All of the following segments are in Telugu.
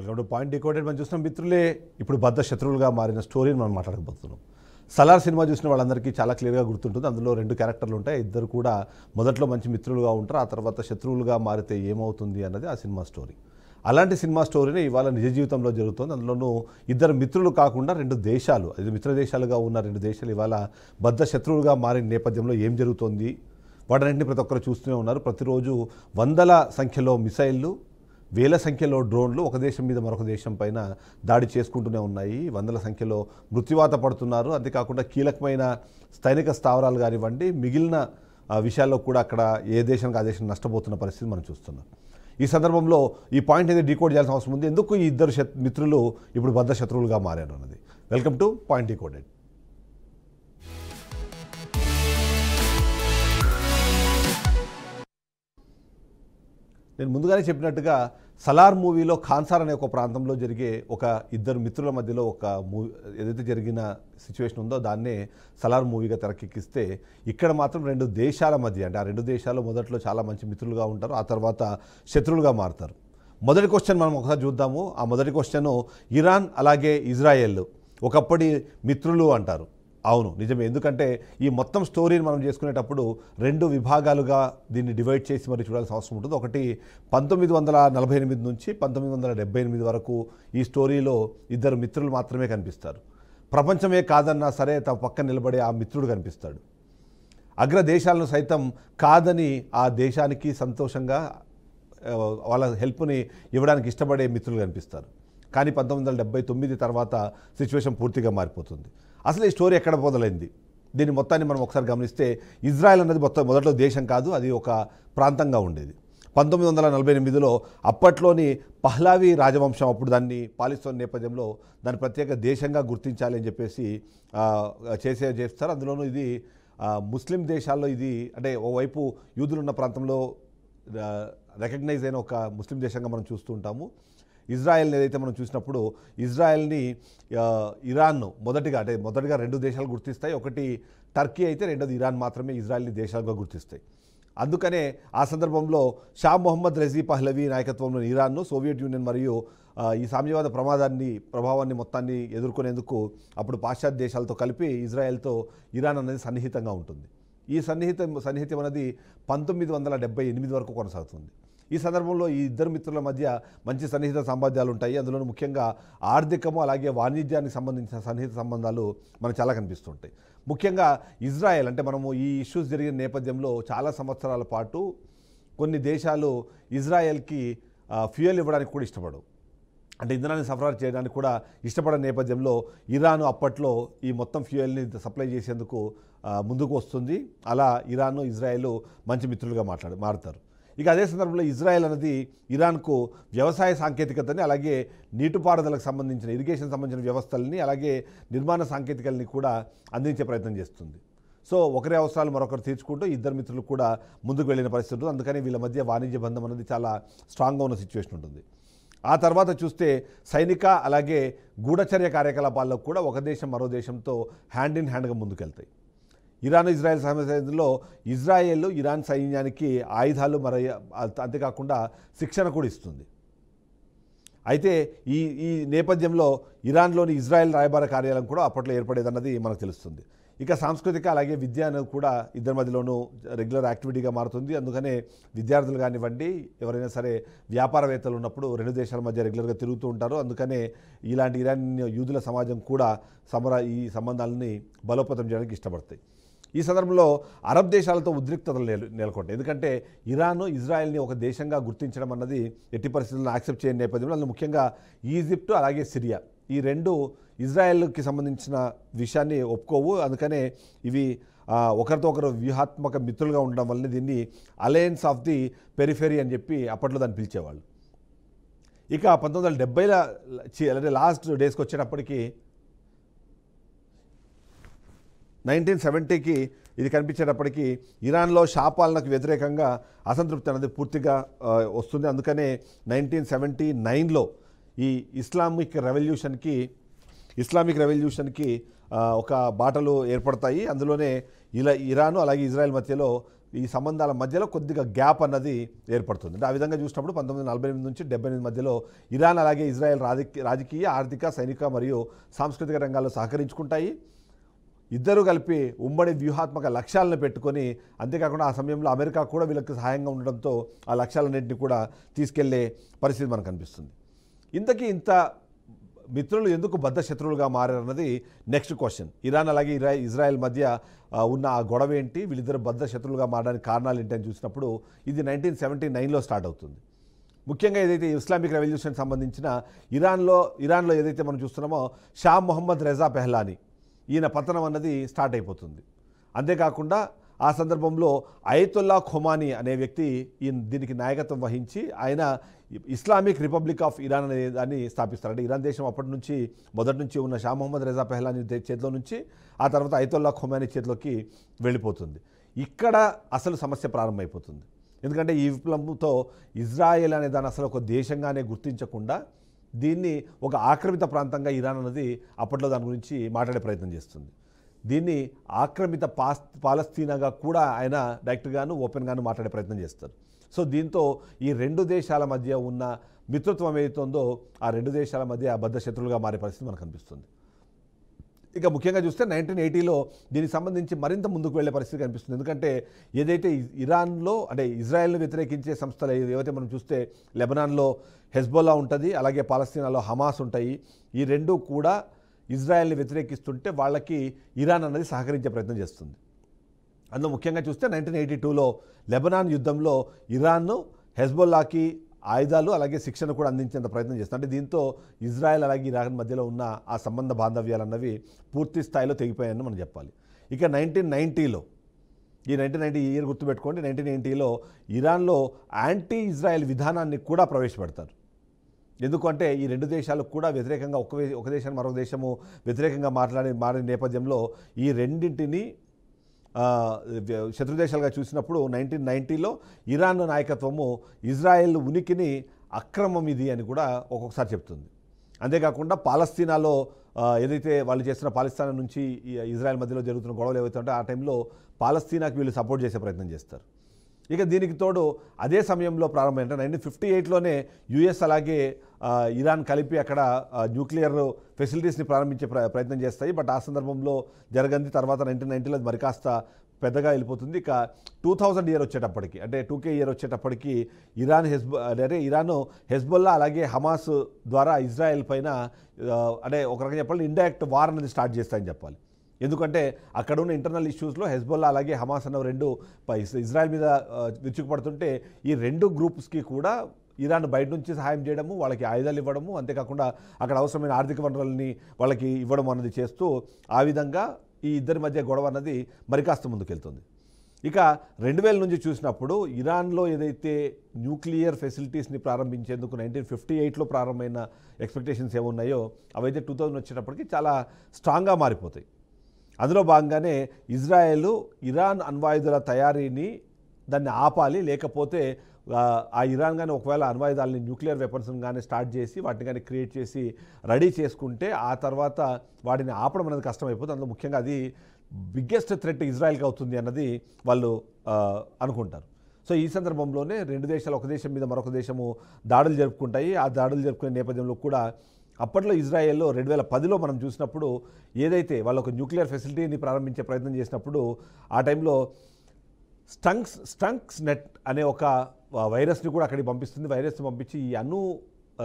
Welcome to point decoded. మనం చూసిన మిత్రులే ఇప్పుడు బద్ద శత్రువులుగా మారిన స్టోరీని మనం మాట్లాడకపోతున్నాం. సలార్ సినిమా చూసిన వాళ్ళందరికీ చాలా క్లియర్గా గుర్తుంటుంది. అందులో రెండు క్యారెక్టర్లు ఉంటాయి. ఇద్దరు కూడా మొదట్లో మంచి మిత్రులుగా ఉంటారు, ఆ తర్వాత శత్రువులుగా మారితే ఏమవుతుంది అన్నది ఆ సినిమా స్టోరీ. అలాంటి సినిమా స్టోరీని ఇవాళ నిజ జీవితంలో జరుగుతుంది. అందులోనూ ఇద్దరు మిత్రులు కాకుండా రెండు దేశాలు, ఇది మిత్ర దేశాలుగా ఉన్న రెండు దేశాలు ఇవాళ బద్ద శత్రువులుగా మారిన నేపథ్యంలో ఏం జరుగుతోంది వాటన్నింటినీ ప్రతి ఒక్కరు చూస్తూనే ఉన్నారు. ప్రతిరోజు వందల సంఖ్యలో మిసైళ్ళు, వేల సంఖ్యలో డ్రోన్లు ఒక దేశం మీద మరొక దేశం పైన దాడి చేసుకుంటూనే ఉన్నాయి. వందల సంఖ్యలో మృత్యువాత పడుతున్నారు. అంతేకాకుండా కీలకమైన సైనిక స్థావరాలు కానివ్వండి, మిగిలిన విషయాల్లో కూడా అక్కడ ఏ దేశానికి ఆ దేశం నష్టపోతున్న పరిస్థితి మనం చూస్తున్నాం. ఈ సందర్భంలో ఈ పాయింట్ అనేది డీకోడ్ చేయాల్సిన అవసరం ఉంది. ఎందుకు ఈ ఇద్దరు మిత్రులు ఇప్పుడు బద్ద శత్రువులుగా మారారు అన్నది. Welcome to point decoded. నేను ముందుగానే చెప్పినట్టుగా సలార్ మూవీలో ఖాన్సార్ అనే ఒక ప్రాంతంలో జరిగే ఒక ఇద్దరు మిత్రుల మధ్యలో ఒక మూవీ ఏదైతే జరిగిన సిచ్యువేషన్ ఉందో దాన్నే సలార్ మూవీగా తెరకెక్కిస్తే, ఇక్కడ మాత్రం రెండు దేశాల మధ్య, అంటే ఆ రెండు దేశాలు మొదట్లో చాలా మంచి మిత్రులుగా ఉంటారు, ఆ తర్వాత శత్రువులుగా మారుతారు. మొదటి క్వశ్చన్ మనం ఒకసారి చూద్దాము. ఆ మొదటి క్వశ్చన్, ఇరాన్ అలాగే ఇజ్రాయెల్ ఒకప్పటి మిత్రులు అంటారు. అవును, నిజమే. ఎందుకంటే ఈ మొత్తం స్టోరీని మనం చేసుకునేటప్పుడు రెండు విభాగాలుగా దీన్ని డివైడ్ చేసి మరి చూడాల్సిన అవసరం ఉంటుంది. ఒకటి 1948 నుంచి 1978 వరకు ఈ స్టోరీలో ఇద్దరు మిత్రులు మాత్రమే కనిపిస్తారు. ప్రపంచమే కాదన్నా సరే తమ పక్కన నిలబడే ఆ మిత్రుడు కనిపిస్తాడు. అగ్ర దేశాలను సైతం కాదని ఆ దేశానికి సంతోషంగా వాళ్ళ హెల్ప్ని ఇవ్వడానికి ఇష్టపడే మిత్రులు కనిపిస్తారు. కానీ 1979 తర్వాత సిచ్యువేషన్ పూర్తిగా మారిపోతుంది. అసలు ఈ స్టోరీ ఎక్కడ మొదలైంది? దీని మొత్తాన్ని మనం ఒకసారి గమనిస్తే, ఇజ్రాయెల్ అనేది మొదట్లో దేశం కాదు, అది ఒక ప్రాంతంగా ఉండేది. 1948లో అప్పట్లోని పహ్లావి రాజవంశం అప్పుడు దాన్ని పాలిస్తున్న నేపథ్యంలో దాన్ని ప్రత్యేక దేశంగా గుర్తించాలి అని చెప్పేసి చేస్తారు. అందులోనూ ఇది ముస్లిం దేశాల్లో ఇది, అంటే ఓవైపు యూదులున్న ప్రాంతంలో రికగ్నైజ్ అయిన ఒక ముస్లిం దేశంగా మనం చూస్తూ ఉంటాము. ఇజ్రాయెల్ని ఏదైతే మనం చూసినప్పుడు ఇజ్రాయెల్ని ఇరాన్ను మొదటిగా రెండు దేశాలు గుర్తిస్తాయి. ఒకటి టర్కీ అయితే రెండోది ఇరాన్ మాత్రమే ఇజ్రాయెల్ని దేశాలుగా గుర్తిస్తాయి. అందుకనే ఆ సందర్భంలో షా మొహమ్మద్ రజీ పహ్లవీ నాయకత్వంలోని ఇరాన్ను సోవియట్ యూనియన్ మరియు ఈ సామ్యవాద ప్రభావాన్ని మొత్తాన్ని ఎదుర్కొనేందుకు అప్పుడు పాశ్చాత్య దేశాలతో కలిపి ఇజ్రాయెల్తో ఇరాన్ అనేది సన్నిహితంగా ఉంటుంది. ఈ సన్నిహితం అనేది 1978 వరకు కొనసాగుతుంది. ఈ సందర్భంలో ఈ ఇద్దరు మిత్రుల మధ్య మంచి సన్నిహిత సంబంధాలు ఉంటాయి. అందులో ముఖ్యంగా ఆర్థికము అలాగే వాణిజ్యానికి సంబంధించిన సన్నిహిత సంబంధాలు మనకు చాలా కనిపిస్తుంటాయి. ముఖ్యంగా ఇజ్రాయెల్, అంటే మనము ఈ ఇష్యూస్ జరిగిన నేపథ్యంలో చాలా సంవత్సరాల పాటు కొన్ని దేశాలు ఇజ్రాయెల్కి ఫ్యూయల్ ఇవ్వడానికి కూడా ఇష్టపడవు, అంటే ఇంధనాన్ని సరఫరా చేయడానికి కూడా ఇష్టపడని నేపథ్యంలో ఇరాన్ అప్పట్లో ఈ మొత్తం ఫ్యూయల్ని సప్లై చేసేందుకు ముందుకు వస్తుంది. అలా ఇరాన్ ఇజ్రాయెల్ మంచి మిత్రులుగా మారుతారు. ఇక అదే సందర్భంలో ఇజ్రాయెల్ అనేది ఇరాన్కు వ్యవసాయ సాంకేతికతని, అలాగే నీటిపారుదలకు సంబంధించిన ఇరిగేషన్ సంబంధించిన వ్యవస్థల్ని, అలాగే నిర్మాణ సాంకేతికల్ని కూడా అందించే ప్రయత్నం చేస్తుంది. సో ఒకరి అవసరాలు మరొకరు తీర్చుకుంటూ ఇద్దరు మిత్రులు కూడా ముందుకు వెళ్ళిన పరిస్థితి ఉంటుంది. అందుకని వీళ్ళ మధ్య వాణిజ్య బంధం అనేది చాలా స్ట్రాంగ్గా ఉన్న సిచ్యువేషన్ ఉంటుంది. ఆ తర్వాత చూస్తే సైనిక అలాగే గూఢచర్య కార్యకలాపాల్లో కూడా ఒక దేశం మరో దేశంతో హ్యాండ్ ఇన్ హ్యాండ్గా ముందుకెళ్తాయి. ఇరాన్ ఇజ్రాయెల్ సమస్యలో ఇజ్రాయెల్ ఇరాన్ సైన్యానికి ఆయుధాలు అంతేకాకుండా శిక్షణ కూడా ఇస్తుంది. అయితే ఈ నేపథ్యంలో ఇరాన్లోని ఇజ్రాయెల్ రాయబార కార్యాలయం కూడా అప్పట్లో ఏర్పడేదన్నది మనకు తెలుస్తుంది. ఇక సాంస్కృతిక అలాగే విద్య అనేది కూడా ఇద్దరి మధ్యలోనూ రెగ్యులర్ యాక్టివిటీగా మారుతుంది. అందుకనే విద్యార్థులు కానివ్వండి, ఎవరైనా సరే వ్యాపారవేత్తలు ఉన్నప్పుడు రెండు దేశాల మధ్య రెగ్యులర్గా తిరుగుతూ ఉంటారు. అందుకనే ఇలాంటి ఇరాన్ యూదుల సమాజం కూడా ఈ సంబంధాలని బలోపేతం చేయడానికి ఇష్టపడతాయి. ఈ సందర్భంలో అరబ్ దేశాలతో ఉద్రిక్తతలు నెలకొంటాయి. ఎందుకంటే ఇరాన్ ఇజ్రాయెల్ని ఒక దేశంగా గుర్తించడం అన్నది ఎట్టి పరిస్థితుల్లో యాక్సెప్ట్ చేయని నేపథ్యంలో, అందులో ముఖ్యంగా ఈజిప్ట్ అలాగే సిరియా ఈ రెండు ఇజ్రాయెల్కి సంబంధించిన విషయాన్ని ఒప్పుకోవు. అందుకనే ఇవి ఒకరితో ఒకరు వ్యూహాత్మక మిత్రులుగా ఉండడం వల్ల దీన్ని అలయన్స్ ఆఫ్ ది పెరిఫెరీ అని చెప్పి అప్పట్లో దాన్ని పిలిచేవాళ్ళు. ఇక 1970 లాస్ట్ డేస్కి వచ్చేటప్పటికి 1970కి ఇది కనిపించేటప్పటికీ ఇరాన్లో షా పాలనకు వ్యతిరేకంగా అసంతృప్తి అనేది పూర్తిగా వస్తుంది. అందుకనే 1979లో ఈ ఇస్లామిక్ రెవల్యూషన్కి ఇస్లామిక్ రెవల్యూషన్కి ఒక బాటలు ఏర్పడతాయి. అందులోనే ఇరాను అలాగే ఇజ్రాయెల్ మధ్యలో ఈ సంబంధాల మధ్యలో కొద్దిగా గ్యాప్ అన్నది ఏర్పడుతుంది. అంటే ఆ విధంగా చూసినప్పుడు 1948 నుంచి 78 మధ్యలో ఇరాన్ అలాగే ఇజ్రాయెల్ రాజకీయ, ఆర్థిక, సైనిక మరియు సాంస్కృతిక రంగాల్లో సహకరించుకుంటాయి. ఇద్దరు కలిపి ఉమ్మడి వ్యూహాత్మక లక్ష్యాలను పెట్టుకొని, అంతేకాకుండా ఆ సమయంలో అమెరికా కూడా వీళ్ళకి సహాయంగా ఉండడంతో ఆ లక్ష్యాలన్నింటినీ కూడా తీసుకెళ్లే పరిస్థితి మనకు కనిపిస్తుంది. ఇంత మిత్రులు ఎందుకు బద్ధ శత్రువులుగా మారారన్నది నెక్స్ట్ క్వశ్చన్. ఇరాన్ అలాగే ఇజ్రాయెల్ మధ్య ఉన్న ఆ గొడవ ఏంటి, వీళ్ళిద్దరు బద్ధ శత్రువులుగా మారడానికి కారణాలు ఏంటి అని చూసినప్పుడు ఇది 1979లో స్టార్ట్ అవుతుంది. ముఖ్యంగా ఏదైతే ఇస్లామిక్ రెవల్యూషన్ సంబంధించిన ఇరాన్లో ఏదైతే మనం చూస్తున్నామో షా మొహమ్మద్ రెజా పెహ్లానీ ఈయన పతనం అన్నది స్టార్ట్ అయిపోతుంది. అంతేకాకుండా ఆ సందర్భంలో అయతుల్లా ఖొమానీ అనే వ్యక్తి దీనికి నాయకత్వం వహించి ఆయన ఇస్లామిక్ రిపబ్లిక్ ఆఫ్ ఇరాన్ అనే దాన్ని స్థాపిస్తారు. అంటే ఇరాన్ దేశం మొదటి నుంచి ఉన్న షా మొహమ్మద్ రెజా పెహ్లానీ చేతిలో నుంచి ఆ తర్వాత అయతుల్లా ఖొమానీ చేతిలోకి వెళ్ళిపోతుంది. ఇక్కడ అసలు సమస్య ప్రారంభమైపోతుంది. ఎందుకంటే ఈ విప్లవంతో ఇజ్రాయెల్ అనే దాన్ని అసలు ఒక దేశంగానే గుర్తించకుండా దీన్ని ఒక ఆక్రమిత ప్రాంతంగా ఇరాన్ అన్నది అప్పట్లో దాని గురించి మాట్లాడే ప్రయత్నం చేస్తుంది. దీన్ని ఆక్రమిత పాలస్తీనాగా కూడా ఆయన డైరెక్ట్గాను ఓపెన్గాను మాట్లాడే ప్రయత్నం చేస్తారు. సో దీంతో ఈ రెండు దేశాల మధ్య ఉన్న మిత్రత్వం ఏదైతుందో ఆ రెండు దేశాల మధ్య బద్ధ శత్రువులుగా మారే పరిస్థితి మనకు కనిపిస్తుంది. ఇక ముఖ్యంగా చూస్తే 1980లో దీనికి సంబంధించి మరింత ముందుకు వెళ్ళే పరిస్థితి కనిపిస్తుంది. ఎందుకంటే ఏదైతే ఇరాన్లో అంటే ఇజ్రాయెల్ను వ్యతిరేకించే సంస్థలు ఏవైతే మనం చూస్తే లెబనాన్లో హెజ్బొల్లా ఉంటుంది, అలాగే పాలస్తీనాలో హమాస్ ఉంటాయి. ఈ రెండు కూడా ఇజ్రాయెల్ని వ్యతిరేకిస్తుంటే వాళ్ళకి ఇరాన్ అనేది సహకరించే ప్రయత్నం చేస్తుంది. అందులో ముఖ్యంగా చూస్తే 1982లో లెబనాన్ యుద్ధంలో ఇరాన్ను హెజ్బొల్లాకి ఆయుధాలు అలాగే శిక్షణ కూడా అందించేంత ప్రయత్నం చేస్తుంది. అంటే దీంతో ఇజ్రాయెల్ అలాగే ఇరాన్ మధ్యలో ఉన్న ఆ సంబంధ బాంధవ్యాలు అన్నవి పూర్తి స్థాయిలో తెగిపోయాయని మనం చెప్పాలి. ఇక 1990లో ఈ 1990 ఇయర్ గుర్తుపెట్టుకోండి, 1990లో ఇరాన్లో యాంటీ ఇజ్రాయెల్ విధానాన్ని కూడా ప్రవేశపెడతారు. ఎందుకంటే ఈ రెండు దేశాలకు కూడా వ్యతిరేకంగా ఒక దేశాన్ని మరొక దేశము వ్యతిరేకంగా మారిన నేపథ్యంలో ఈ రెండింటిని శత్రుదేశాలుగా చూసినప్పుడు 1990లో ఇరాన్ నాయకత్వము ఇజ్రాయెల్ ఉనికిని అక్రమం ఇది అని కూడా ఒక్కొక్కసారి చెప్తుంది. అంతేకాకుండా పాలస్తీనాలో ఏదైతే వాళ్ళు చేస్తున్న పాలస్తీనా నుంచి ఇజ్రాయెల్ మధ్యలో జరుగుతున్న గొడవలు ఏవైతే ఉంటే ఆ టైంలో పాలస్తీనాకి వీళ్ళు సపోర్ట్ చేసే ప్రయత్నం చేస్తారు. ఇక దీనికి తోడు అదే సమయంలో ప్రారంభమైన 1958లోనే యుఎస్ అలాగే ఇరాన్ కలిపి అక్కడ న్యూక్లియర్ ఫెసిలిటీస్ని ప్రారంభించే ప్రయత్నం చేస్తాయి. బట్ ఆ సందర్భంలో జరగంది. తర్వాత 1990లో మరి కాస్త పెద్దగా వెళ్ళిపోతుంది. ఇక 2000 ఇయర్ వచ్చేటప్పటికి అంటే 2K ఇయర్ వచ్చేటప్పటికి ఇరాన్ హెజ్బొల్లా అలాగే హమాస్ ద్వారా ఇజ్రాయెల్ పైన అంటే ఒక రకంగా చెప్పాలి ఇండైరెక్ట్ వార్ అనేది స్టార్ట్ చేస్తాయని చెప్పాలి. ఎందుకంటే అక్కడ ఉన్న ఇంటర్నల్ ఇష్యూస్లో హెజ్బొల్లా అలాగే హమాస్ అన్న రెండు ఇజ్రాయెల్ మీద విరుచుకుపడుతుంటే ఈ రెండు గ్రూప్స్కి కూడా ఇరాన్ బయట నుంచి సహాయం చేయడము, వాళ్ళకి ఆయుధాలు ఇవ్వడము, అంతేకాకుండా అక్కడ అవసరమైన ఆర్థిక వనరులని వాళ్ళకి ఇవ్వడం అన్నది చేస్తూ ఆ విధంగా ఈ ఇద్దరి మధ్య గొడవ అన్నది మరి కాస్త ముందుకెళ్తుంది. ఇక 2000 నుంచి చూసినప్పుడు ఇరాన్లో ఏదైతే న్యూక్లియర్ ఫెసిలిటీస్ని ప్రారంభించేందుకు 1958లో ప్రారంభమైన ఎక్స్పెక్టేషన్స్ ఏమున్నాయో అవైతే 2000 వచ్చేటప్పటికి చాలా స్ట్రాంగ్గా మారిపోతాయి. అందులో భాగంగానే ఇరాన్ అణ్వాయుధాల తయారీని దాన్ని ఆపాలి, లేకపోతే ఆ ఇరాన్ కానీ ఒకవేళ అణ్వాయుధాలని న్యూక్లియర్ వెపన్స్ కానీ స్టార్ట్ చేసి వాటిని కానీ క్రియేట్ చేసి రెడీ చేసుకుంటే ఆ తర్వాత వాటిని ఆపడం అనేది కష్టమైపోతుంది. అందులో ముఖ్యంగా అది బిగ్గెస్ట్ థ్రెట్ ఇజ్రాయెల్కి అవుతుంది అన్నది వాళ్ళు అనుకుంటారు. సో ఈ సందర్భంలోనే రెండు దేశాలు ఒక దేశం మీద మరొక దేశము దాడులు జరుపుకుంటాయి. ఆ దాడులు జరుపుకునే నేపథ్యంలో కూడా అప్పట్లో ఇజ్రాయెల్లో 2010లో మనం చూసినప్పుడు ఏదైతే వాళ్ళు ఒక న్యూక్లియర్ ఫెసిలిటీని ప్రారంభించే ప్రయత్నం చేసినప్పుడు ఆ టైంలో స్టంక్స్ నెట్ అనే ఒక వైరస్ని కూడా అక్కడికి పంపిస్తుంది. వైరస్ని పంపించి ఈ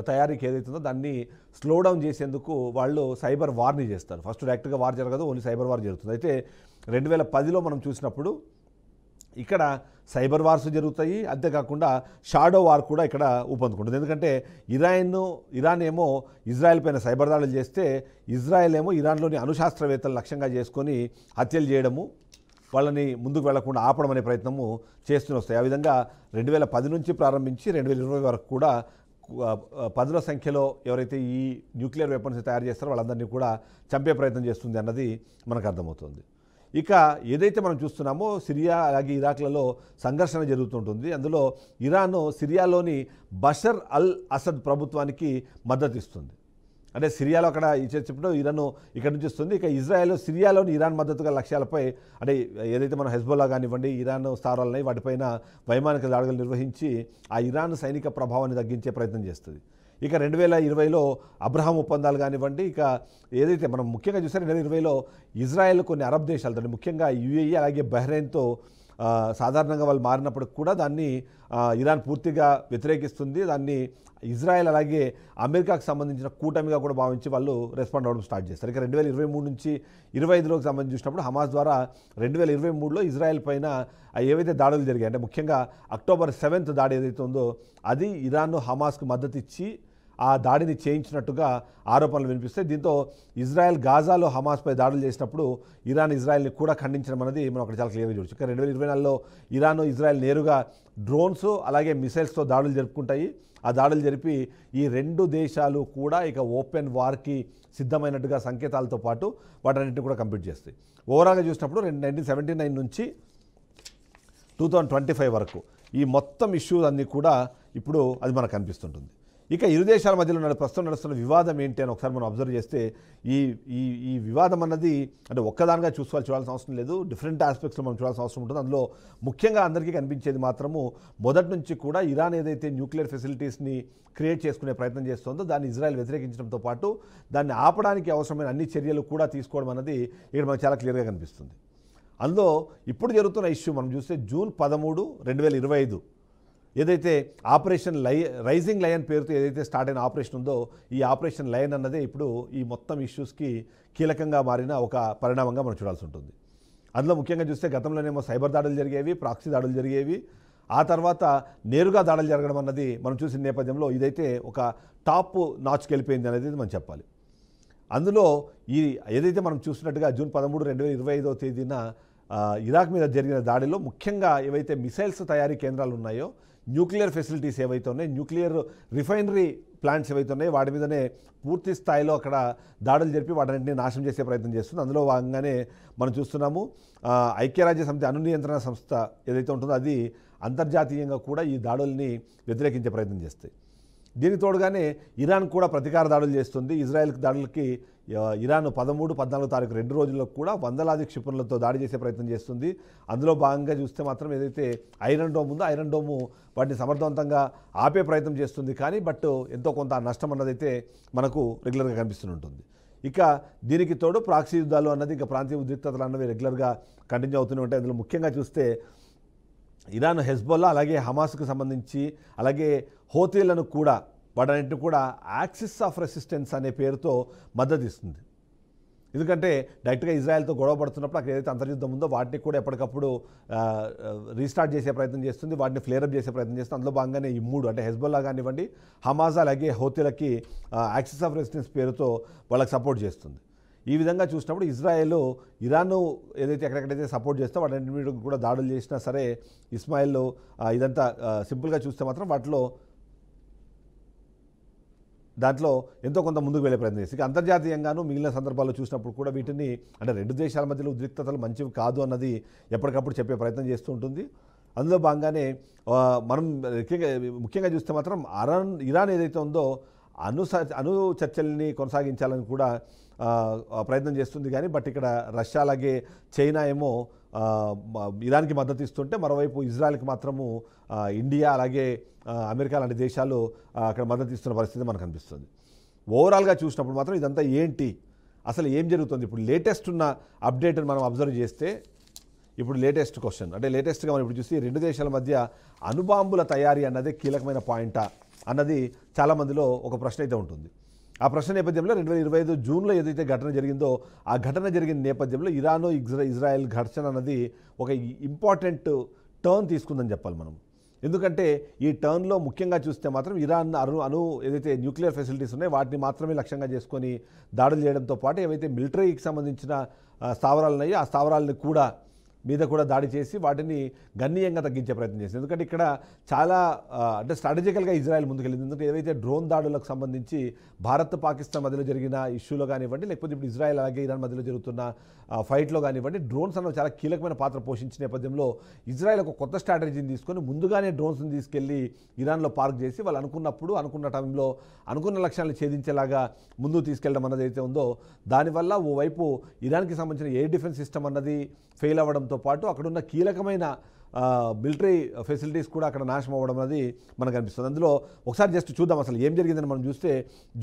తయారీకి ఏదైతుందో దాన్ని స్లో డౌన్ చేసేందుకు వాళ్ళు సైబర్ వార్ని చేస్తారు. ఫస్ట్ డైరెక్ట్గా వార్ జరగదు, ఓన్లీ సైబర్ వార్ జరుగుతుంది. అయితే 2010లో మనం చూసినప్పుడు ఇక్కడ సైబర్ వార్స్ జరుగుతాయి. అంతేకాకుండా షాడో వార్ కూడా ఇక్కడ ఊపందుకుంటుంది. ఎందుకంటే ఇరాన్ ఏమో ఇజ్రాయెల్ పైన సైబర్ దాడులు చేస్తే ఇజ్రాయెల్ ఏమో ఇరాన్లోని అణుశాస్త్రవేత్తలు లక్ష్యంగా చేసుకొని హత్యలు చేయడము, వాళ్ళని ముందుకు వెళ్లకుండా ఆపడం అనే ప్రయత్నము చేస్తూనే వస్తాయి. ఆ విధంగా 2010 నుంచి ప్రారంభించి 2020 వరకు కూడా పదుల సంఖ్యలో ఎవరైతే ఈ న్యూక్లియర్ వెపన్స్ తయారు చేస్తారో వాళ్ళందరినీ కూడా చంపే ప్రయత్నం చేస్తుంది అన్నది మనకు అర్థమవుతుంది. ఇక ఏదైతే మనం చూస్తున్నామో సిరియా అలాగే ఇరాక్లలో సంఘర్షణ జరుగుతుంటుంది. అందులో ఇరాన్ సిరియాలోని బషర్ అల్ అసద్ ప్రభుత్వానికి మద్దతు ఇస్తుంది. అంటే సిరియాలో అక్కడ చెప్పినప్పుడు ఇరాన్ ఇక్కడ నుంచి వస్తుంది. ఇక ఇజ్రాయెల్ సిరియాలోని ఇరాన్ మద్దతుగా లక్ష్యాలపై అంటే ఏదైతే మనం హెజ్బొల్లా కానివ్వండి ఇరాన్ స్థావరాలున్నాయి వాటిపైన వైమానిక దాడులు నిర్వహించి ఆ ఇరాన్ సైనిక ప్రభావాన్ని తగ్గించే ప్రయత్నం చేస్తుంది. ఇక 2020లో అబ్రహాం ఒప్పందాలు కానివ్వండి, ఇక ఏదైతే మనం ముఖ్యంగా చూస్తే 2020లో ఇజ్రాయెల్ కొన్ని అరబ్ దేశాలతో ముఖ్యంగా యుఏఈ అలాగే బహ్రెయిన్తో సాధారణంగా వాళ్ళు మారినప్పటికి కూడా దాన్ని ఇరాన్ పూర్తిగా వ్యతిరేకిస్తుంది. దాన్ని ఇజ్రాయెల్ అలాగే అమెరికాకు సంబంధించిన కూటమిగా కూడా భావించి వాళ్ళు రెస్పాండ్ అవ్వడం స్టార్ట్ చేస్తారు. ఇక 2023 నుంచి 25లోకి సంబంధించి చూసినప్పుడు హమాస్ ద్వారా 2023లో ఇజ్రాయెల్ పైన ఏవైతే దాడులు జరిగాయి అంటే ముఖ్యంగా అక్టోబర్ 7th దాడి ఏదైతే ఉందో అది ఇరాన్ హమాస్కు మద్దతు ఇచ్చి ఆ దాడిని చేయించినట్టుగా ఆరోపణలు వినిపిస్తాయి. దీంతో ఇజ్రాయెల్ గాజాలో హమాస్పై దాడులు చేసినప్పుడు ఇరాన్ ఇజ్రాయెల్ని కూడా ఖండించడం అనేది మనం అక్కడ చాలా క్లియర్గా చూడొచ్చు. ఇక 2024లో ఇరాన్ ఇజ్రాయెల్ నేరుగా డ్రోన్స్ అలాగే మిసైల్స్తో దాడులు జరుపుకుంటాయి. ఆ దాడులు జరిపి ఈ రెండు దేశాలు కూడా ఇక ఓపెన్ వార్కి సిద్ధమైనట్టుగా సంకేతాలతో పాటు వాటన్నింటినీ కూడా కంప్లీట్ చేస్తాయి. ఓవరాల్గా చూసినప్పుడు 1979 నుంచి 2025 వరకు ఈ మొత్తం ఇష్యూస్ అన్నీ కూడా ఇప్పుడు అది మనకు కనిపిస్తుంటుంది. ఇక ఇరు దేశాల మధ్యలో ప్రస్తుతం నడుస్తున్న వివాదం ఏంటి అని ఒకసారి మనం అబ్జర్వ్ చేస్తే ఈ వివాదం అన్నది అంటే ఒక్కదానిగా చూడాల్సిన అవసరం లేదు, డిఫరెంట్ ఆస్పెక్ట్స్లో మనం చూడాల్సిన అవసరం ఉంటుంది. అందులో ముఖ్యంగా అందరికీ కనిపించేది మాత్రము మొదటి నుంచి కూడా ఇరాన్ ఏదైతే న్యూక్లియర్ ఫెసిలిటీస్ని క్రియేట్ చేసుకునే ప్రయత్నం చేస్తుందో దాన్ని ఇజ్రాయెల్ వ్యతిరేకించడంతో పాటు దాన్ని ఆపడానికి అవసరమైన అన్ని చర్యలు కూడా తీసుకోవడం అన్నది ఇక్కడ మనకు చాలా క్లియర్గా కనిపిస్తుంది. అందులో ఇప్పుడు జరుగుతున్న ఇష్యూ మనం చూస్తే జూన్ 13, 2025 ఏదైతే ఆపరేషన్ రైజింగ్ లయన్ పేరుతో ఏదైతే స్టార్ట్ అయిన ఆపరేషన్ ఉందో ఈ ఆపరేషన్ లయన్ అన్నదే ఇప్పుడు ఈ మొత్తం ఇష్యూస్కి కీలకంగా మారిన ఒక పరిణామంగా మనం చూడాల్సి ఉంటుంది. అందులో ముఖ్యంగా చూస్తే గతంలోనేమో సైబర్ దాడులు జరిగేవి, ప్రాక్సీ దాడులు జరిగేవి, ఆ తర్వాత నేరుగా దాడులు జరగడం అన్నది మనం చూసిన నేపథ్యంలో ఇదైతే ఒక టాప్ నాచ్కి వెళ్ళిపోయింది అనేది మనం చెప్పాలి. అందులో ఏదైతే మనం చూసినట్టుగా జూన్ 13, 2025వ తేదీన ఇరాక్ మీద జరిగిన దాడిలో ముఖ్యంగా ఏవైతే మిసైల్స్ తయారీ కేంద్రాలు ఉన్నాయో, న్యూక్లియర్ ఫెసిలిటీస్ ఏవైతే ఉన్నాయో, న్యూక్లియర్ రిఫైనరీ ప్లాంట్స్ ఏవైతే ఉన్నాయో వాటి మీదనే పూర్తి స్థాయిలో అక్కడ దాడులు జరిపి వాటిని నాశనం చేసే ప్రయత్నం చేస్తుంది. అందులో భాగంగానే మనం చూస్తున్నాము ఐక్యరాజ్యసమితి అణు నియంత్రణ సంస్థ ఏదైతే ఉంటుందో అది అంతర్జాతీయంగా కూడా ఈ దాడుల్ని వ్యతిరేకించే ప్రయత్నం చేస్తాయి. దీనికి తోడుగానే ఇరాన్ కూడా ప్రతీకార దాడులు చేస్తుంది. ఇజ్రాయెల్ దాడులకి ఇరాన్ 13, 14 తారీఖు 2 రోజుల్లో కూడా వందలాది క్షిపణులతో దాడి చేసే ప్రయత్నం చేస్తుంది. అందులో భాగంగా చూస్తే మాత్రం ఏదైతే ఐరన్ డోమ్ ఉందో ఐరన్ డోము వాటిని సమర్థవంతంగా ఆపే ప్రయత్నం చేస్తుంది. కానీ ఎంతో కొంత నష్టం అన్నదైతే మనకు రెగ్యులర్గా కనిపిస్తుంటుంది. ఇక దీనికి తోడు ప్రాక్సీ యుద్ధాలు అన్నది ఇంకా ప్రాంతీయ ఉద్రిక్తతలు అన్నవి రెగ్యులర్గా కంటిన్యూ అవుతూనే ఉంటాయి. అందులో ముఖ్యంగా చూస్తే ఇరాన్ హెజ్బొల్లా అలాగే హమాస్కు సంబంధించి అలాగే హోతీలను కూడా వాటన్నింటినీ కూడా యాక్సిస్ ఆఫ్ రెసిస్టెన్స్ అనే పేరుతో మద్దతు ఇస్తుంది. ఎందుకంటే డైరెక్ట్గా ఇజ్రాయెల్తో గొడవ పడుతున్నప్పుడు అక్కడ ఏదైతే అంతర్యుద్ధం ఉందో వాటిని కూడా ఎప్పటికప్పుడు రీస్టార్ట్ చేసే ప్రయత్నం చేస్తుంది, వాటిని ఫ్లేరప్ చేసే ప్రయత్నం చేస్తుంది. అందులో భాగంగానే ఈ మూడు అంటే హెజ్బొల్లా కానివ్వండి, హమాజ్ అలాగే హోతీలకి యాక్సిస్ ఆఫ్ రెసిస్టెన్స్ పేరుతో వాళ్ళకి సపోర్ట్ చేస్తుంది. ఈ విధంగా చూసినప్పుడు ఇజ్రాయెల్ ఇరాన్ ఏదైతే ఎక్కడెక్కడైతే సపోర్ట్ చేస్తే వాటి మీద కూడా దాడులు చేసినా సరే ఇస్మాయిల్ ఇదంతా సింపుల్గా చూస్తే మాత్రం దాంట్లో ఎంతో కొంత ముందుకు వెళ్ళే ప్రయత్నం చేసి అంతర్జాతీయంగాను మిగిలిన సందర్భాల్లో చూసినప్పుడు కూడా వీటిని అంటే రెండు దేశాల మధ్యలో ఉద్రిక్తతలు మంచివి కాదు అన్నది ఎప్పటికప్పుడు చెప్పే ప్రయత్నం చేస్తూ ఉంటుంది. అందులో భాగంగానే మనం ముఖ్యంగా చూస్తే మాత్రం ఇరాన్ ఏదైతే ఉందో అణు చర్చల్ని కొనసాగించాలని కూడా ప్రయత్నం చేస్తుంది. కానీ ఇక్కడ రష్యా అలాగే చైనా ఏమో ఇరాన్కి మద్దతు ఇస్తుంటే మరోవైపు ఇజ్రాయెల్కి మాత్రము ఇండియా అలాగే అమెరికా లాంటి దేశాలు అక్కడ మద్దతు ఇస్తున్న పరిస్థితి మనకు కనిపిస్తుంది. ఓవరాల్గా చూసినప్పుడు మాత్రం ఇదంతా ఏంటి, అసలు ఏం జరుగుతుంది, ఇప్పుడు లేటెస్ట్ ఉన్న అప్డేట్ని మనం అబ్జర్వ్ చేస్తే ఇప్పుడు లేటెస్ట్ క్వశ్చన్ అంటే లేటెస్ట్గా మనం ఇప్పుడు చూసి రెండు దేశాల మధ్య అణుబాంబుల తయారీ అన్నదే కీలకమైన పాయింటా అన్నది చాలామందిలో ఒక ప్రశ్న అయితే ఉంటుంది. ఆ ప్రశ్న నేపథ్యంలో 2025 జూన్లో ఏదైతే ఘటన జరిగిందో ఆ ఘటన జరిగిన నేపథ్యంలో ఇరాన్ ఇజ్రాయెల్ ఘర్షణ అన్నది ఒక ఇంపార్టెంట్ టర్న్ తీసుకుందని చెప్పాలి మనం. ఎందుకంటే ఈ టర్న్లో ముఖ్యంగా చూస్తే మాత్రం ఇరాన్ ఏదైతే న్యూక్లియర్ ఫెసిలిటీస్ ఉన్నాయో వాటిని మాత్రమే లక్ష్యంగా చేసుకొని దాడులు చేయడంతో పాటు ఏవైతే మిలిటరీకి సంబంధించిన స్థావరాలు ఉన్నాయో ఆ స్థావరాలని కూడా మీద కూడా దాడి చేసి వాటిని గణనీయంగా తగ్గించే ప్రయత్నం చేసింది. ఎందుకంటే ఇక్కడ చాలా అంటే స్ట్రాటజికల్గా ఇజ్రాయెల్ ముందుకెళ్ళింది. ఎందుకంటే ఏవైతే డ్రోన్ దాడులకు సంబంధించి భారత్ పాకిస్తాన్ మధ్యలో జరిగిన ఇష్యూలో కానివ్వండి, లేకపోతే ఇప్పుడు ఇజ్రాయెల్ అలాగే ఇరాన్ మధ్యలో జరుగుతున్న ఫైట్లో కానివ్వండి, డ్రోన్స్ అన్నవి చాలా కీలకమైన పాత్ర పోషించిన నేపథ్యంలో ఇజ్రాయెల్ ఒక కొత్త స్ట్రాటజీని తీసుకొని ముందుగానే డ్రోన్స్ని తీసుకెళ్లి ఇరాన్లో పార్క్ చేసి వాళ్ళు అనుకున్న టైంలో అనుకున్న లక్ష్యాలను ఛేదించేలాగా ముందుకు తీసుకెళ్ళడం అన్నది అయితే ఉందో, దానివల్ల ఓవైపు ఇరాన్కి సంబంధించిన ఎయిర్ డిఫెన్స్ సిస్టమ్ అన్నది ఫెయిల్ అవ్వడంతో పాటు అక్కడున్న కీలకమైన మిలిటరీ ఫెసిలిటీస్ కూడా అక్కడ నాశనం అవ్వడం అనేది మనకు అనిపిస్తుంది. అందులో ఒకసారి జస్ట్ చూద్దాం అసలు ఏం జరిగిందని మనం చూస్తే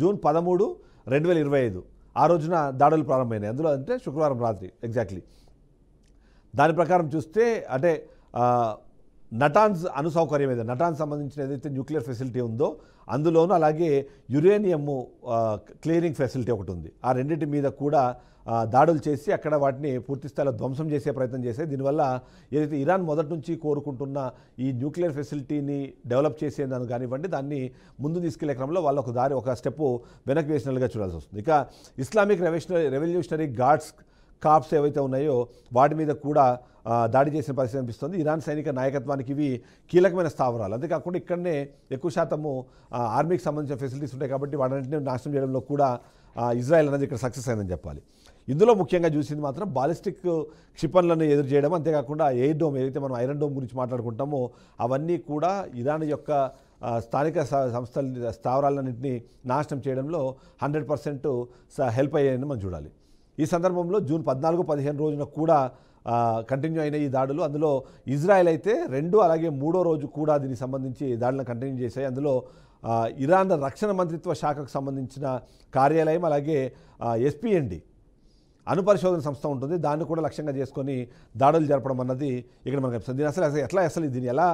జూన్ 13, 2025 ఆ రోజున దాడులు ప్రారంభమైనాయి. అందులో అంటే శుక్రవారం రాత్రి ఎగ్జాక్ట్లీ. దాని ప్రకారం చూస్తే అంటే నటాన్స్ అణుసౌకర్యం ఏదైతే నటాన్స్ సంబంధించిన ఏదైతే న్యూక్లియర్ ఫెసిలిటీ ఉందో అందులోనూ అలాగే యురేనియం క్లియరింగ్ ఫెసిలిటీ ఒకటి ఉంది. ఆ రెండింటి మీద కూడా దాడులు చేసి అక్కడ వాటిని పూర్తి స్థాయిలో ధ్వంసం చేసే ప్రయత్నం చేశాయి. దీనివల్ల ఏదైతే ఇరాన్ మొదటి నుంచి కోరుకుంటున్న ఈ న్యూక్లియర్ ఫెసిలిటీని డెవలప్ చేసేందుకు కానివ్వండి, దాన్ని ముందు తీసుకెళ్లే క్రమంలో వాళ్ళు ఒక స్టెప్ వెనక్కి వేసినట్లుగా చూడాల్సి వస్తుంది. ఇక ఇస్లామిక్ రెవల్యూషనరీ గార్డ్స్ కాప్స్ ఏవైతే ఉన్నాయో వాటి మీద కూడా దాడి చేసిన పరిస్థితి అనిపిస్తుంది. ఇరాన్ సైనిక నాయకత్వానికి ఇవి కీలకమైన స్థావరాలు. అంతేకాకుండా ఇక్కడనే ఎక్కువ శాతము ఆర్మీకి సంబంధించిన ఫెసిలిటీస్ ఉంటాయి కాబట్టి వాటిని నాశనం చేయడంలో కూడా ఇజ్రాయెల్ అనేది ఇక్కడ సక్సెస్ అయిందని చెప్పాలి. ఇందులో ముఖ్యంగా చూసింది మాత్రం బాలిస్టిక్ క్షిపణులను ఎదురు చేయడం, అంతేకాకుండా ఎయిర్ డోమ్ ఏదైతే మనం ఐరన్ డోమ్ గురించి మాట్లాడుకుంటామో అవన్నీ కూడా ఇరాన్ యొక్క స్థానిక స్థావరాలన్నింటినీ నాశనం చేయడంలో 100% హెల్ప్ అయ్యాయని మనం చూడాలి. ఈ సందర్భంలో జూన్ 14, 15 రోజున కూడా కంటిన్యూ అయిన ఈ దాడులు, అందులో ఇజ్రాయెల్ అయితే 2 అలాగే 3వ రోజు కూడా దీనికి సంబంధించి దాడులను కంటిన్యూ చేశాయి. అందులో ఇరాన్ రక్షణ మంత్రిత్వ శాఖకు సంబంధించిన కార్యాలయం అలాగే ఎస్పీఎన్డి అణుపరిశోధన సంస్థ ఉంటుంది, దాన్ని కూడా లక్ష్యంగా చేసుకొని దాడులు జరపడం అన్నది ఇక్కడ మనకు అనిపిస్తుంది. దీన్ని ఎలా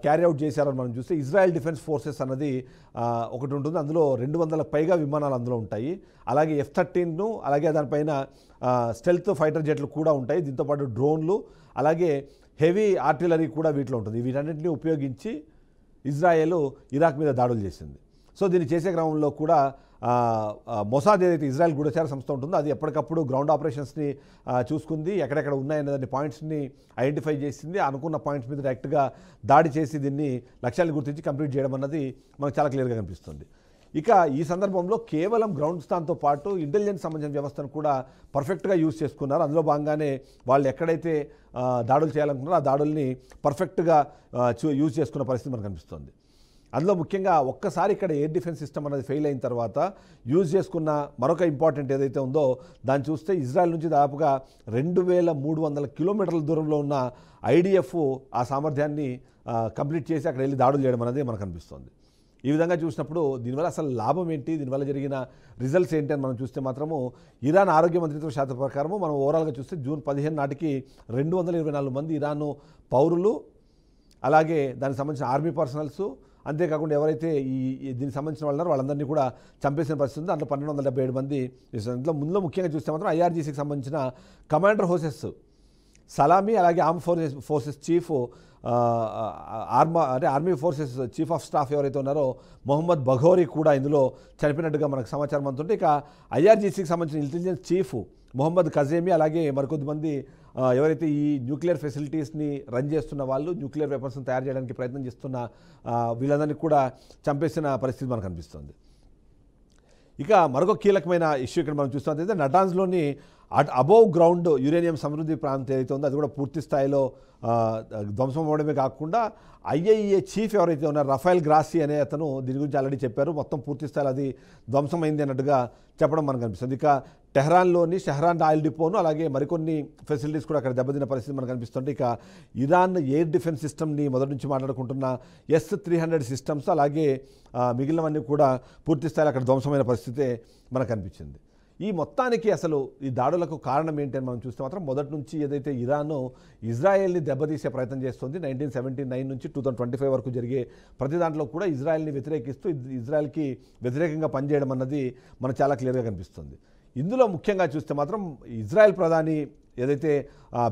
క్యారీ అవుట్ చేశారని మనం చూస్తే ఇజ్రాయెల్ డిఫెన్స్ ఫోర్సెస్ అన్నది ఒకటి ఉంటుంది. అందులో 200 పైగా విమానాలు అందులో ఉంటాయి. అలాగే F-13 అలాగే దానిపైన స్టెల్త్ ఫైటర్ జెట్లు కూడా ఉంటాయి. దీంతోపాటు డ్రోన్లు అలాగే హెవీ ఆర్టిలరీ కూడా వీటిలో ఉంటుంది. వీటన్నింటినీ ఉపయోగించి ఇజ్రాయెల్ ఇరాక్ మీద దాడులు చేసింది. సో దీన్ని చేసే క్రమంలో కూడా మొసాద్ ఏదైతే ఇజ్రాయెల్ గూఢచార సంస్థ ఉంటుందో అది ఎప్పటికప్పుడు గ్రౌండ్ ఆపరేషన్స్ని చూసుకుంది, ఎక్కడెక్కడ ఉన్నాయనే దాన్ని పాయింట్స్ని ఐడెంటిఫై చేసింది, అనుకున్న పాయింట్స్ మీద డైరెక్ట్గా దాడి చేసి దీన్ని లక్ష్యాలను గుర్తించి కంప్లీట్ చేయడం అన్నది మనకు చాలా క్లియర్గా కనిపిస్తుంది. ఇక ఈ సందర్భంలో కేవలం గ్రౌండ్ స్థానంతో పాటు ఇంటెలిజెన్స్ సంబంధించిన వ్యవస్థను కూడా పర్ఫెక్ట్గా యూజ్ చేసుకున్నారు. అందులో భాగంగానే వాళ్ళు ఎక్కడైతే దాడులు చేయాలనుకున్నారో ఆ దాడుల్ని పర్ఫెక్ట్గా యూజ్ చేసుకున్న పరిస్థితి మనకు కనిపిస్తుంది. అందులో ముఖ్యంగా ఒక్కసారి ఇక్కడ ఎయిర్ డిఫెన్స్ సిస్టమ్ అనేది ఫెయిల్ అయిన తర్వాత యూజ్ చేసుకున్న మరొక ఇంపార్టెంట్ ఏదైతే ఉందో దాన్ని చూస్తే ఇజ్రాయెల్ నుంచి దాదాపుగా 2300 కిలోమీటర్ల దూరంలో ఉన్న IDF ఆ సామర్థ్యాన్ని కంప్లీట్ చేసి అక్కడ వెళ్ళి దాడులు చేయడం అనేది మనకు అనిపిస్తుంది. ఈ విధంగా చూసినప్పుడు దీనివల్ల అసలు లాభం ఏంటి, దీనివల్ల జరిగిన రిజల్ట్స్ ఏంటి అని మనం చూస్తే మాత్రము ఇరాన్ ఆరోగ్య మంత్రిత్వ శాఖ ప్రకారము మనం ఓవరాల్గా చూస్తే జూన్ 15 నాటికి 224 మంది ఇరాన్ పౌరులు అలాగే దానికి సంబంధించిన ఆర్మీ పర్సనల్స్, అంతేకాకుండా ఎవరైతే దీనికి సంబంధించిన వాళ్ళు వాళ్ళందరినీ కూడా చంపేసిన పరిస్థితి ఉంది. దాంట్లో 1277 మంది. ఇందులో ముఖ్యంగా చూస్తే మాత్రం IRGCకి సంబంధించిన కమాండర్ హోసెస్ సలామీ అలాగే arm forces chief army forces chief of staff ఎవరైతే ఉన్నారో మొహమ్మద్ బఘోరీ కూడా ఇందులో చనిపోయినట్టుగా మనకు సమాచారం అందుతుంటే, ఇక IRGCకి సంబంధించిన ఇంటెలిజెన్స్ చీఫ్ మొహమ్మద్ కజేమి అలాగే మరికొద్దిమంది ఎవరైతే ఈ న్యూక్లియర్ ఫెసిలిటీస్ని రన్ చేస్తున్న వాళ్ళు, న్యూక్లియర్ వెపన్స్ని తయారు చేయడానికి ప్రయత్నం చేస్తున్న వీళ్ళందరినీ కూడా చంపేసిన పరిస్థితి మనకు అనిపిస్తుంది. ఇక మరొక కీలకమైన ఇష్యూ ఇక్కడ మనం చూస్తాం అయితే నటాన్స్లోని అబోవ్ గ్రౌండ్ యురేనియం సమృద్ధి ప్రాంతం ఏదైతే ఉందో అది కూడా పూర్తి స్థాయిలో ధ్వంసం అవ్వడమే కాకుండా IAEA చీఫ్ ఎవరైతే ఉన్నారో రఫాయల్ గ్రాసీ అనే అతను దీని గురించి ఆల్రెడీ చెప్పారు. మొత్తం పూర్తి స్థాయిలో అది ధ్వంసమైంది అన్నట్టుగా చెప్పడం మనకు కనిపిస్తుంది. ఇక టెహ్రాన్లోని షెహ్రాన్ ఆయిల్ డిపోను అలాగే మరికొన్ని ఫెసిలిటీస్ కూడా అక్కడ దెబ్బతిన్న పరిస్థితి మనకు కనిపిస్తుంది. ఇక ఇరాన్ ఎయిర్ డిఫెన్స్ సిస్టమ్ని మొదటి నుంచి మాట్లాడుకుంటున్న S-300 సిస్టమ్స్ అలాగే మిగిలినవన్నీ కూడా పూర్తి స్థాయిలో అక్కడ ధ్వంసమైన పరిస్థితే మనకు కనిపించింది. ఈ మొత్తానికి అసలు ఈ దాడులకు కారణం ఏంటి అని మనం చూస్తే మాత్రం మొదటి నుంచి ఏదైతే ఇరాన్ ఇజ్రాయెల్ని దెబ్బతీసే ప్రయత్నం చేస్తుంది 1979 నుంచి 2025 వరకు జరిగే ప్రతి దాంట్లో కూడా ఇజ్రాయెల్ని వ్యతిరేకిస్తూ ఇజ్రాయెల్కి వ్యతిరేకంగా పనిచేయడం అన్నది మనకు చాలా క్లియర్గా కనిపిస్తుంది. ఇందులో ముఖ్యంగా చూస్తే మాత్రం ఇజ్రాయెల్ ప్రధాని ఏదైతే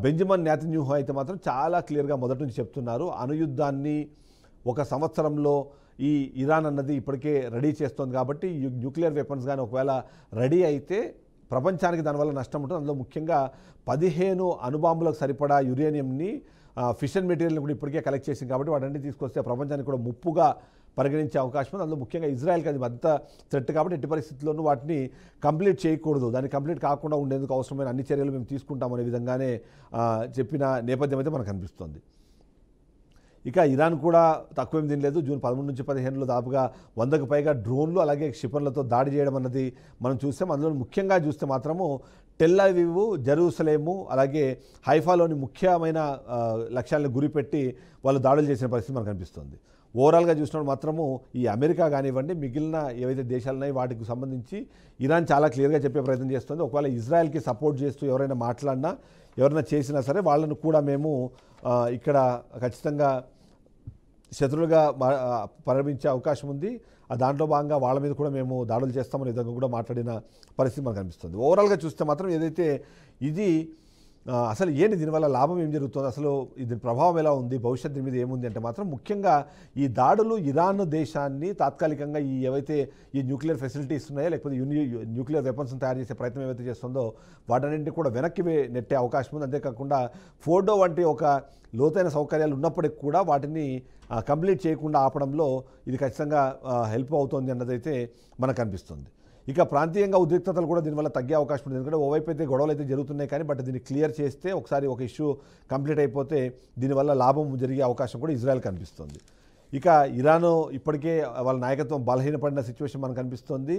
బెంజమిన్ నెతన్యాహు అయితే మాత్రం చాలా క్లియర్గా మొదటి నుంచి చెప్తున్నారు, అణుయుద్ధాన్ని 1 సంవత్సరంలో ఈ ఇరాన్ అన్నది ఇప్పటికే రెడీ చేస్తుంది కాబట్టి న్యూక్లియర్ వెపన్స్ కానీ ఒకవేళ రెడీ అయితే ప్రపంచానికి దానివల్ల నష్టం ఉంటుంది. అందులో ముఖ్యంగా 15 అణుబాంబులకు సరిపడా యురేనియంని ఫిషన్ మెటీరియల్ని కూడా ఇప్పటికే కలెక్ట్ చేసింది కాబట్టి వాటన్ని తీసుకొస్తే ప్రపంచానికి కూడా ముప్పుగా పరిగణించే అవకాశం ఉంది. అందులో ముఖ్యంగా ఇజ్రాయెల్కి అది పెద్ద థ్రెట్ కాబట్టి ఎట్టి పరిస్థితుల్లోనూ వాటిని కంప్లీట్ చేయకూడదు, దాన్ని కంప్లీట్ కాకుండా ఉండేందుకు అవసరమైన అన్ని చర్యలు మేము తీసుకుంటామనే విధంగానే చెప్పిన నేపథ్యం అయితే మనకు అనిపిస్తుంది. ఇక ఇరాన్ కూడా తక్కువేం తినలేదు. జూన్ 13 నుంచి 15లో దాదాపుగా 100కు పైగా డ్రోన్లు అలాగే క్షిపణులతో దాడి చేయడం అన్నది మనం చూస్తాం. అందులో ముఖ్యంగా చూస్తే మాత్రము టెల్ అవీవ్, జెరూసలేము అలాగే హైఫాలోని ముఖ్యమైన లక్ష్యాలను గురిపెట్టి వాళ్ళు దాడులు చేసిన పరిస్థితి మనకు కనిపిస్తుంది. ఓవరాల్గా చూసినప్పుడు మాత్రము ఈ అమెరికా కానివ్వండి, మిగిలిన ఏవైతే దేశాలు ఉన్నాయో వాటికి సంబంధించి ఇరాన్ చాలా క్లియర్గా చెప్పే ప్రయత్నం చేస్తుంది. ఒకవేళ ఇజ్రాయెల్కి సపోర్ట్ చేస్తూ ఎవరైనా మాట్లాడినా ఎవరైనా చేసినా సరే వాళ్ళను కూడా మేము ఇక్కడ ఖచ్చితంగా శత్రువులుగా పరిగణించే అవకాశం ఉంది. దాంట్లో భాగంగా వాళ్ళ మీద కూడా మేము దాడులు చేస్తామనే విధంగా కూడా మాట్లాడిన పరిస్థితి మనకు కనిపిస్తుంది. ఓవరాల్గా చూస్తే మాత్రం ఏదైతే ఇది అసలు ఏంటి, దీనివల్ల లాభం ఏం జరుగుతుంది, అసలు దీని ప్రభావం ఎలా ఉంది, భవిష్యత్తు మీద ఏముంది అంటే మాత్రం ముఖ్యంగా ఈ దాడులు ఇరాన్ దేశాన్ని తాత్కాలికంగా ఈ ఏవైతే ఈ న్యూక్లియర్ ఫెసిలిటీస్ ఉన్నాయో లేకపోతే న్యూక్లియర్ వెపన్స్ని తయారు చేసే ప్రయత్నం ఏవైతే చేస్తుందో వాటన్నింటినీ కూడా వెనక్కి నెట్టే అవకాశం ఉంది. అంతేకాకుండా ఫోర్డో వంటి ఒక లోతైన సౌకర్యాలు ఉన్నప్పటికీ కూడా వాటిని కంప్లీట్ చేయకుండా ఆపడంలో ఇది ఖచ్చితంగా హెల్ప్ అవుతుంది అన్నదైతే మనకు అనిపిస్తుంది. ఇక ప్రాంతీయంగా ఉద్రిక్తతలు కూడా దీనివల్ల తగ్గే అవకాశం ఉంది. ఎందుకంటే ఓవైపు అయితే గొడవలు అయితే జరుగుతున్నాయి కానీ బట్ దీన్ని క్లియర్ చేస్తే ఒకసారి ఒక ఇష్యూ కంప్లీట్ అయిపోతే దీనివల్ల లాభం జరిగే అవకాశం కూడా ఇజ్రాయెల్ కనిపిస్తుంది. ఇక ఇరాన్ ఇప్పటికే వాళ్ళ నాయకత్వం బలహీనపడిన సిచ్యువేషన్ మనకు కనిపిస్తుంది.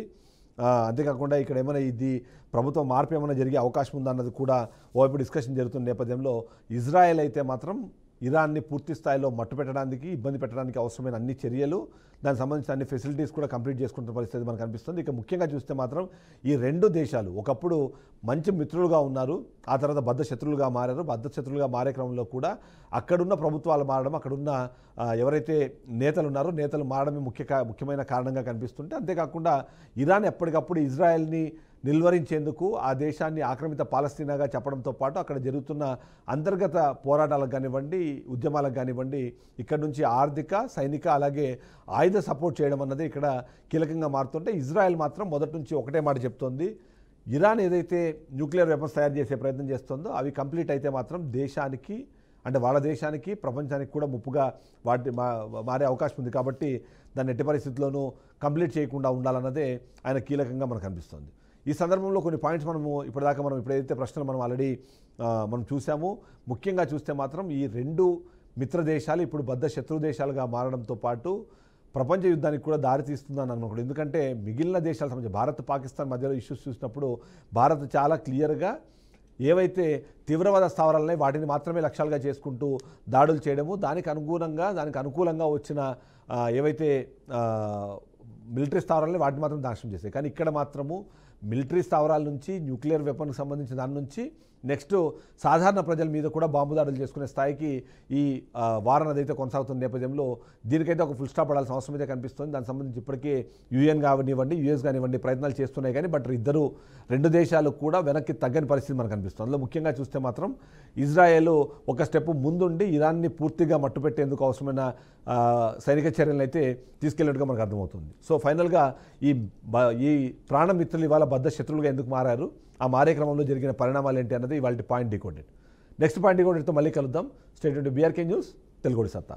అంతేకాకుండా ఇక్కడ ఏమైనా ఇది ప్రభుత్వం మార్పు ఏమైనా జరిగే అవకాశం ఉందా అన్నది కూడా ఓవైపు డిస్కషన్ జరుగుతున్న నేపథ్యంలో ఇజ్రాయెల్ అయితే మాత్రం ఇరాన్ని పూర్తి స్థాయిలో మట్టు పెట్టడానికి, ఇబ్బంది పెట్టడానికి అవసరమైన అన్ని చర్యలు, దానికి సంబంధించిన అన్ని ఫెసిలిటీస్ కూడా కంప్లీట్ చేసుకుంటున్న పరిస్థితి మనకు కనిపిస్తుంది. ఇక ముఖ్యంగా చూస్తే మాత్రం ఈ రెండు దేశాలు ఒకప్పుడు మంచి మిత్రులుగా ఉన్నారు, ఆ తర్వాత బద్ధ శత్రువులుగా మారారు. బద్ధ శత్రువులుగా మారే క్రమంలో కూడా అక్కడున్న ప్రభుత్వాలు మారడం, అక్కడున్న ఎవరైతే నేతలు ఉన్నారో నేతలు మారడమే ముఖ్యమైన కారణంగా కనిపిస్తుంటే, అంతేకాకుండా ఇరాన్ ఎప్పటికప్పుడు ఇజ్రాయెల్ని నిల్వరించేందుకు ఆ దేశాన్ని ఆక్రమిత పాలస్తీనాగా చెప్పడంతో పాటు అక్కడ జరుగుతున్న అంతర్గత పోరాటాలకు కానివ్వండి, ఉద్యమాలకు కానివ్వండి, ఇక్కడ నుంచి ఆర్థిక, సైనిక అలాగే ఆయుధ సపోర్ట్ చేయడం అన్నది ఇక్కడ కీలకంగా మారుతుంటే, ఇజ్రాయెల్ మాత్రం మొదటి నుంచి ఒకటే మాట చెప్తోంది, ఇరాన్ ఏదైతే న్యూక్లియర్ వెపన్స్ తయారు చేసే ప్రయత్నం చేస్తుందో అవి కంప్లీట్ అయితే మాత్రం దేశానికి అంటే వాళ్ళ దేశానికి ప్రపంచానికి కూడా ముప్పుగా మారే అవకాశం ఉంది. కాబట్టి దాన్ని ఎట్టి పరిస్థితుల్లోనూ కంప్లీట్ చేయకుండా ఉండాలన్నదే ఆయన కీలకంగా మనకు అనిపిస్తుంది. ఈ సందర్భంలో కొన్ని పాయింట్స్ ఇప్పటిదాకా ఇప్పుడైతే ప్రశ్నలు మనం ఆల్రెడీ మనం చూసాము. ముఖ్యంగా చూస్తే మాత్రం ఈ రెండు మిత్ర దేశాలు ఇప్పుడు బద్ధ శత్రు దేశాలుగా మారడంతో పాటు ప్రపంచ యుద్ధానికి కూడా దారితీస్తుందని అనుకోండి. ఎందుకంటే మిగిలిన దేశాల సంబంధించి భారత్ పాకిస్తాన్ మధ్యలో ఇష్యూస్ చూసినప్పుడు భారత్ చాలా క్లియర్గా ఏవైతే తీవ్రవాద స్థావరాలున్నాయి వాటిని మాత్రమే లక్ష్యాలుగా చేసుకుంటూ దాడులు చేయడము, దానికి అనుకూలంగా వచ్చిన ఏవైతే మిలిటరీ స్థావరాలని వాటిని మాత్రం నాశనం చేశాయి. కానీ ఇక్కడ మాత్రము మిలిటరీ స్థావరాల నుంచి న్యూక్లియర్ వెపన్కి సంబంధించిన దాని నుంచి నెక్స్ట్ సాధారణ ప్రజల మీద కూడా బాంబు దాడులు చేసుకునే స్థాయికి ఈ వారం అదైతే కొనసాగుతున్న నేపథ్యంలో దీనికైతే ఒక ఫుల్ స్టాప్ పడాల్సిన అవసరం అయితే కనిపిస్తుంది. దానికి సంబంధించి ఇప్పటికే యుఎన్ కానివ్వండి, యుఎస్ కానివ్వండి ప్రయత్నాలు చేస్తున్నాయి కానీ బట్ రెండు దేశాలు కూడా వెనక్కి తగ్గని పరిస్థితి మనకు కనిపిస్తుంది. అందులో ముఖ్యంగా చూస్తే మాత్రం ఇజ్రాయెల్ ఒక స్టెప్ ముందుండి ఇరాన్ని పూర్తిగా మట్టుపెట్టేందుకు అవసరమైన సైనిక చర్యలను అయితే తీసుకెళ్లినట్టుగా మనకు అర్థమవుతుంది. సో ఫైనల్గా ఈ ప్రాణమిత్రులు ఇవాళ బద్ధ శత్రువులుగా ఎందుకు మారారు, ఆ మారే క్రమంలో జరిగిన పరిణామాలు ఏంటి అన్నది ఇవాళ పాయింట్ డీకోడెడ్. నెక్స్ట్ పాయింట్ డీకోడెడ్తో మళ్ళీ కలుద్దాం. Stay tuned to BRK news, తెలుగుడి సత్తా.